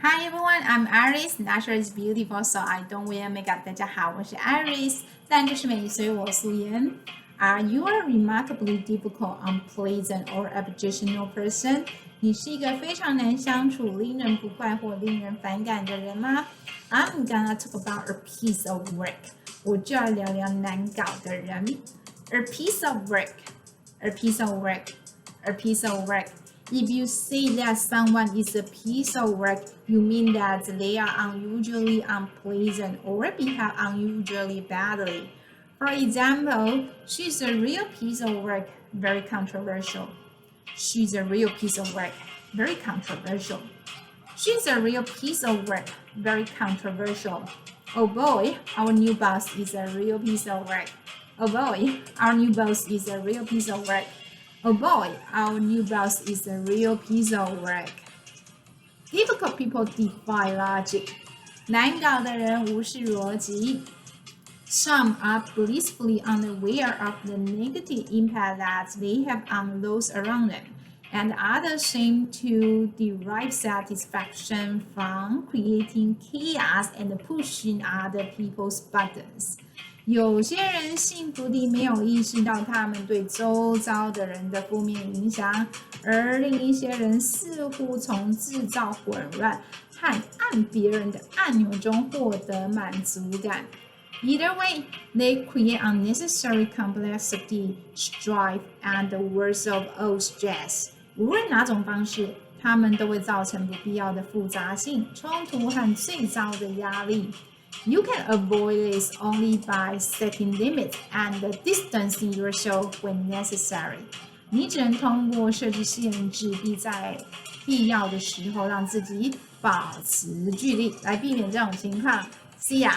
Hi everyone, I'm Iris. Natural is beautiful, so I don't wear makeup. 大家好，我是 Iris， 自然就是美，所以我素颜。Are you a remarkably difficult, unpleasant, or objectionable person? 你是一个非常难相处、令人不快或令人反感的人吗 ？I'm gonna talk about a piece of work. 我就要聊聊难搞的人。A piece of work, a piece of work, a piece of work.If you say that someone is a piece of work, you mean that they are unusually unpleasant or behave unusually badly. For example, she's a real piece of work, very controversial. She's a real piece of work, very controversial. She's a real piece of work, very controversial. Oh boy, our new boss is a real piece of work. Oh boy, our new boss is a real piece of work.Oh boy, our new boss is a real piece of work. Difficult people defy logic. 难搞的人无视逻辑。Some are blissfully unaware of the negative impact that they have on those around them, and others seem to derive satisfaction from creating chaos and pushing other people's buttons.有些人幸福地没有意识到他们对周遭的人的负面影响，而另一些人似乎从制造混乱和按别人的按钮中获得满足感。Either way, they create unnecessary complexity, strife, and words of old stress. 无论哪种方式，他们都会造成不必要的复杂性、冲突和最糟的压力。You can avoid this only by setting limits and distancing yourself when necessary. 你只能通过设置限制，并在必要的时候让自己保持距离，来避免这种情况。See ya!